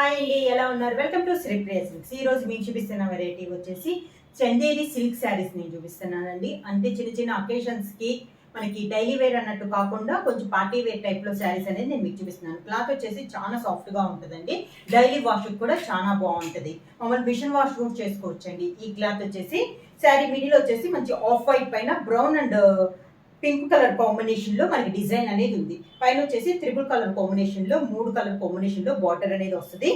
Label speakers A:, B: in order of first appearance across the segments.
A: Hi అండి, ఎలా ఉన్నారు? Welcome to Sripriya silks. ఈ రోజు మీకు చూపిస్తున్న వెరైటీ వచ్చేసి చందేరి సిల్క్ శారీస్ నేను చూపిస్తున్నానండి. అంటే చిన్న చిన్న అకేషన్స్ కి మనకి డైలీ వేర్ అన్నట్టు కాకుండా కొంచెం పార్టీ వేర్ టైప్ లో శారీస్ అనేది నేను మీకు చూపిస్తున్నాను. క్లాత్ వచ్చేసి చాలా సాఫ్ట్ గా ఉంటుందండి. డైలీ వాష్ కూడా చాలా బాగుంటుంది. మమ్మల్ని మిషన్ వాష్ కూడా చేసుకోవచ్చండి. ఈ క్లాత్ వచ్చేసి శారీ మిడిల్ వచ్చేసి మంచి ఆఫ్ వైట్ పైన brown and pink colour combination లో మనకి డిజైన్ అనేది ఉంది. పైన వచ్చేసి త్రిబుల్ కలర్ కాంబినేషన్ లో 3 కలర్ కాంబినేషన్ లో బార్డర్ అనేది వస్తుంది.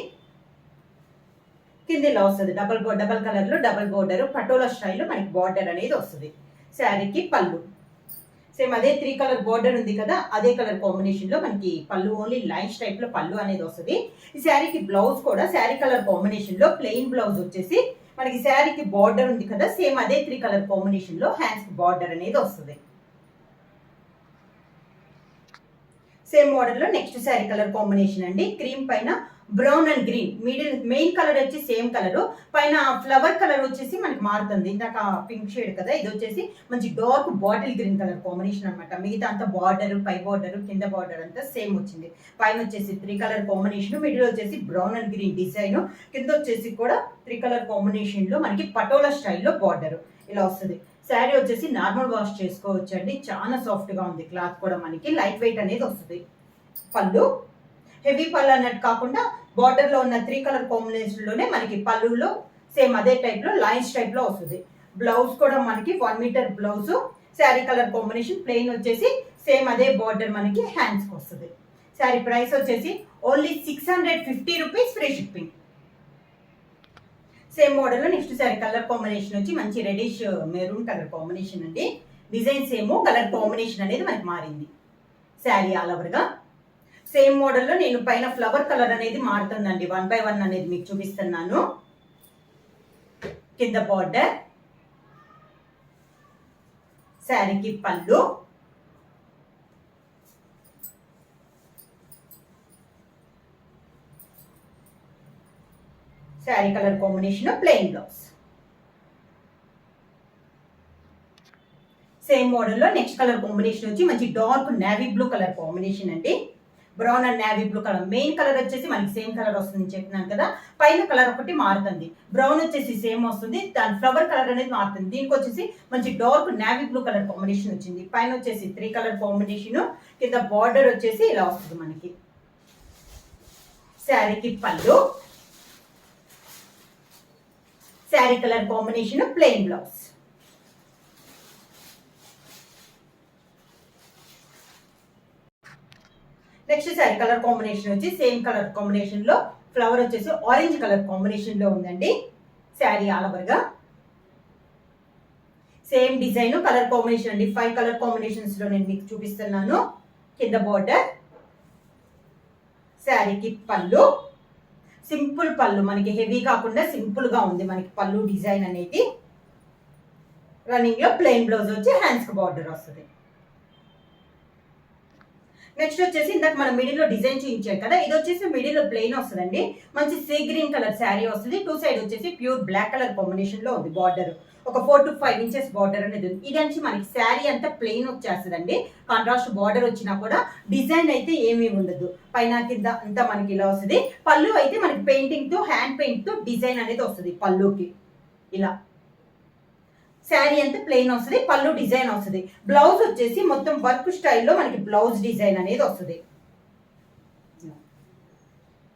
A: కింద ఇలా వస్తుంది డబల్ కలర్ లో డబల్ బోర్డర్ పటోలా స్టైల్లో మనకి బార్డర్ అనేది వస్తుంది. శారీకి పళ్ళు సేమ్ అదే 3 కలర్ బార్డర్ ఉంది కదా, అదే కలర్ కాంబినేషన్ లో మనకి పళ్ళు ఓన్లీ లైన్స్ టైప్ లో పళ్ళు అనేది వస్తుంది. ఈ శారీకి బ్లౌజ్ కూడా శారీ కలర్ కాంబినేషన్ లో ప్లెయిన్ బ్లౌజ్ వచ్చేసి మనకి శారీకి బార్డర్ ఉంది కదా, సేమ్ అదే 3 కలర్ కాంబినేషన్ లో హ్యాండ్స్ కి బార్డర్ అనేది వస్తుంది. సేమ్ మోడల్ లో నెక్స్ట్ శారీ కలర్ కాంబినేషన్ అండి. క్రీమ్ పైన brown and green, middle main colour వచ్చి సేమ్ కలర్, పైన ఫ్లవర్ కలర్ వచ్చేసి మనకి మారుతుంది. ఇందాక పింక్ షేడ్ కదా, ఇది వచ్చేసి మంచి dark bottle green colour combination అనమాట. మిగతా అంతా బార్డర్, పై బార్డర్, కింద బార్డర్ అంతా సేమ్ వచ్చింది. పైన వచ్చేసి 3 కలర్ కాంబినేషన్, మిడిల్ వచ్చేసి బ్రౌన్ అండ్ గ్రీన్ డిజైన్, కింద వచ్చేసి కూడా 3 కలర్ కాంబినేషన్ లో మనకి పటోలా స్టైల్లో బార్డర్ ఇలా వస్తుంది. శారీ వచ్చేసి నార్మల్ వాష్ చేసుకోవచ్చు అండి. చాలా సాఫ్ట్ గా ఉంది. క్లాత్ కూడా మనకి లైట్ వెయిట్ అనేది వస్తుంది. పళ్ళు హెవీ పళ్ళు అన్నట్టు కాకుండా బార్డర్ లో ఉన్న 3 కలర్ కాంబినేషన్ లోనే మనకి పళ్ళులో సేమ్ అదే టైప్ లో లైన్స్ టైప్ లో వస్తుంది. బ్లౌజ్ కూడా మనకి 1 metre blouse, sari colour combination, plain వచ్చేసి సేమ్ అదే బార్డర్ మనకి హ్యాండ్స్ కి వస్తుంది. శారీ ప్రైస్ వచ్చేసి only 650 rupees, free shipping. Same model లో నెక్స్ట్ శారీ కలర్ కాంబినేషన్ వచ్చి మంచి రెడిష్ మెరూన్ కలర్ కాంబినేషన్ అండి. డిజైన్ సేమ్, కలర్ కాంబినేషన్ అనేది మనకి మారింది. శారీ ఆల్ ఓవర్ గా సేమ్ మోడల్ లో నేను పైన ఫ్లవర్ కలర్ అనేది మారుతుందండి. 1 by 1 అనేది మీకు చూపిస్తున్నాను. కింద బార్డర్, శారీకి పళ్ళు, sari colour combination plain blouse. Same model లో నెక్స్ట్ కలర్ కాంబినేషన్ వచ్చి మంచి dark navy blue colour combination అండి. Brown and navy blue colour, main colour వచ్చేసి మనకి సేమ్ కలర్ వస్తుంది చెప్తున్నాను కదా, పైన కలర్ ఒకటి మారుతుంది. బ్రౌన్ వచ్చేసి సేమ్ వస్తుంది, దాని ఫ్లవర్ కలర్ అనేది మారుతుంది. దీనికి వచ్చేసి మంచి dark navy blue colour combination వచ్చింది. పైన వచ్చేసి 3 కలర్ కాంబినేషన్, కింద బార్డర్ వచ్చేసి ఇలా వస్తుంది మనకి. శారీకి పళ్ళు, sari colour combination plain blouse. Next sari colour combination వచ్చి సేమ్ కలర్ కాంబినేషన్ లో ఫ్లవర్ వచ్చేసి ఆరెంజ్ కలర్ కాంబినేషన్ లో ఉందండి. శారీ ఆల్ ఓవర్ గా సేమ్ డిజైన్, కలర్ కాంబినేషన్ అండి. 5 కలర్ కాంబినేషన్స్ లో నేను మీకు చూపిస్తున్నాను. కింద బార్డర్, శారీకి పళ్ళు, సింపుల్ పళ్ళు, మనకి హెవీ కాకుండా సింపుల్ గా ఉంది మనకి పళ్ళు డిజైన్ అనేది. రన్నింగ్ లో ప్లెయిన్ బ్లౌజ్ వచ్చి హ్యాండ్స్ కి బార్డర్ వస్తుంది. నెక్స్ట్ వచ్చేసి ఇందాక మనం మిడిల్ లో డిజైన్ చూపించాం కదా, ఇది వచ్చేసి మిడిల్ లో ప్లెయిన్ వస్తుందండి. మంచి సీ గ్రీన్ కలర్ శారీ వస్తుంది. 2 సైడ్ వచ్చేసి ప్యూర్ బ్లాక్ కలర్ కాంబినేషన్ లో ఉంది. బార్డర్ ఒక 4 to 5 ఇంచెస్ బార్డర్ అనేది ఉంది. ఇది నుంచి మనకి శారీ అంతా ప్లెయిన్ వచ్చేస్తుందండి. కాంట్రాస్ట్ బార్డర్ వచ్చినా కూడా డిజైన్ అయితే ఏమీ ఉండదు. పైన కింద అంతా మనకి ఇలా వస్తుంది. పళ్ళు అయితే మనకి పెయింటింగ్ తో, హ్యాండ్ పెయింట్ తో డిజైన్ అనేది వస్తుంది పళ్ళుకి. ఇలా శారీ అంతా ప్లెయిన్ వస్తుంది, పళ్ళు డిజైన్ వస్తుంది. బ్లౌజ్ వచ్చేసి మొత్తం వర్క్ స్టైల్లో మనకి బ్లౌజ్ డిజైన్ అనేది వస్తుంది.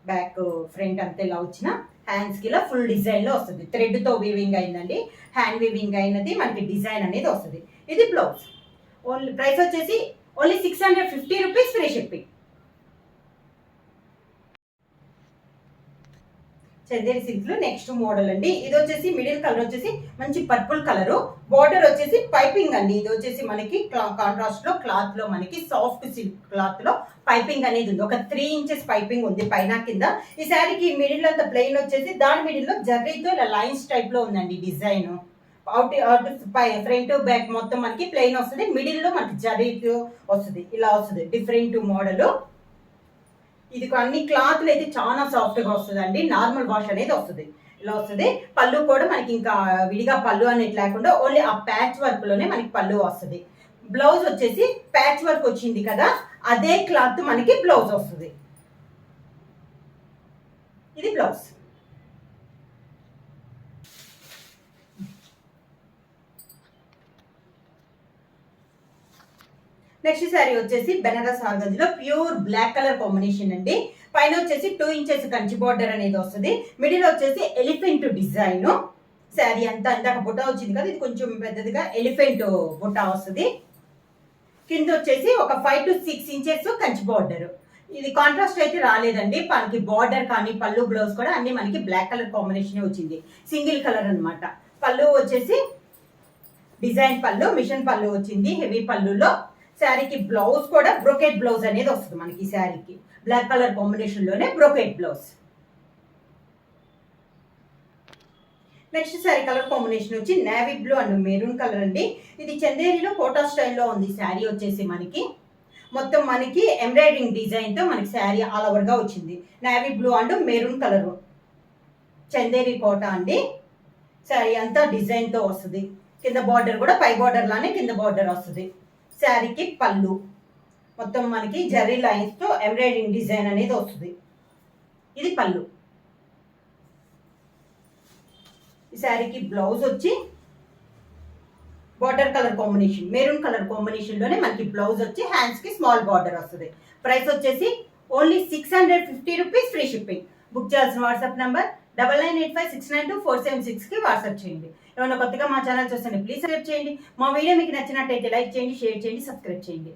A: బ్యాక్ ఫ్రంట్ అంతా ఇలా వచ్చిన హ్యాండ్స్ కి ఇలా ఫుల్ డిజైన్ లో వస్తుంది. థ్రెడ్ తో వీవింగ్ అయిందండి, హ్యాండ్ వీవింగ్ అయినది మనకి డిజైన్ అనేది వస్తుంది. ఇది బ్లౌజ్. ఓన్లీ ప్రైస్ వచ్చేసి only 650 rupees, free shipping. Chanderi silk లో నెక్స్ట్ మోడల్ అండి. ఇది వచ్చేసి మిడిల్ కలర్ వచ్చేసి మంచి పర్పుల్ కలర్, బార్డర్ వచ్చేసి పైపింగ్ అండి. ఇది వచ్చేసి మనకి కాంట్రాస్ట్ లో క్లాత్ లో మనకి సాఫ్ట్ సిల్క్ క్లాత్ లో పైపింగ్ అనేది ఉంది. ఒక 3 ఇంచెస్ పైపింగ్ ఉంది పైన కింద. ఈ శారీకి మిడిల్ అంతా ప్లెయిన్ వచ్చేసి దాని మిడిల్ లో జర్రీతో ఇలా లైన్స్ టైప్ లో ఉందండి డిజైన్. ఫ్రంట్ బ్యాక్ మొత్తం మనకి ప్లెయిన్ వస్తుంది. మిడిల్ లో మనకి జర్రీతో వస్తుంది. ఇలా వస్తుంది డిఫరెంట్ మోడల్. ఇది అన్ని క్లాత్లు అయితే చాలా సాఫ్ట్ గా వస్తుంది అండి. నార్మల్ వాష్ అనేది వస్తుంది. ఇలా వస్తుంది. పళ్ళు కూడా మనకి ఇంకా విడిగా పళ్ళు అనేది లేకుండా ఓన్లీ ఆ ప్యాచ్ వర్క్ లోనే మనకి పళ్ళు వస్తుంది. బ్లౌజ్ వచ్చేసి ప్యాచ్ వర్క్ వచ్చింది కదా, అదే క్లాత్ మనకి బ్లౌజ్ వస్తుంది. ఇది బ్లౌజ్. నెక్స్ట్ శారీ వచ్చేసి బెనారస్ ఆర్గంజాలో ప్యూర్ బ్లాక్ కలర్ కాంబినేషన్ అండి. పైన వచ్చేసి 2 ఇంచెస్ కంచి బార్డర్ అనేది వస్తుంది. మిడిల్ వచ్చేసి ఎలిఫెంట్ డిజైన్. శారీ అంతా ఇందాక బుట్ట వచ్చింది కదా, ఇది కొంచెం పెద్దదిగా ఎలిఫెంట్ బుట్ట వస్తుంది. కింద వచ్చేసి ఒక 5 to 6 ఇంచెస్ కంచి బార్డర్. ఇది కాంట్రాస్ట్ అయితే రాలేదండి. మనకి బార్డర్ కానీ పళ్ళు బ్లౌజ్ కూడా అన్ని మనకి బ్లాక్ కలర్ కాంబినేషన్ వచ్చింది. సింగిల్ కలర్ అన్నమాట. పళ్ళు వచ్చేసి డిజైన్ పళ్ళు, మిషన్ పళ్ళు వచ్చింది హెవీ పళ్ళులో. శారీకి బ్లౌజ్ కూడా బ్రోకెట్ బ్లౌజ్ అనేది వస్తుంది మనకి. శారీకి బ్లాక్ కలర్ కాంబినేషన్ లోనే brocade blouse. Next sari colour combination వచ్చి navy blue and maroon colour అండి. ఇది చందేరిలో కోటా స్టైల్లో ఉంది. శారీ వచ్చేసి మనకి మొత్తం మనకి ఎంబ్రాయిడింగ్ డిజైన్ తో మనకి శారీ ఆల్ ఓవర్ గా వచ్చింది. Navy blue and maroon colour Chanderi Kota అండి. శారీ అంతా డిజైన్ తో వస్తుంది. కింద బార్డర్ కూడా పై బార్డర్ లానే కింద బార్డర్ వస్తుంది. శారీకి పళ్ళు మొత్తం మనకి జరీ లైన్స్ తో ఎంబ్రాయిడింగ్ డిజైన్ అనేది వస్తుంది. ఇది పళ్ళు. ఈ శారీకి బ్లౌజ్ వచ్చి border colour combination maroon colour combination లోనే మనకి బ్లౌజ్ వచ్చి హ్యాండ్స్ కి స్మాల్ బార్డర్ వస్తుంది. ప్రైస్ వచ్చేసి only 650 rupees, free shipping. Book చేయాల్సిన వాట్సాప్ నంబర్ 9985692476 కి వాట్సాప్ చేయండి. ఏమైనా కొత్తగా మా ఛానల్ చూస్తే ప్లీజ్ సబ్స్క్రైబ్ చేయండి. మా వీడియో మీకు నచ్చినట్టయితే లైక్ చేయండి, షేర్ చేయండి, సబ్స్క్రైబ్ చేయండి.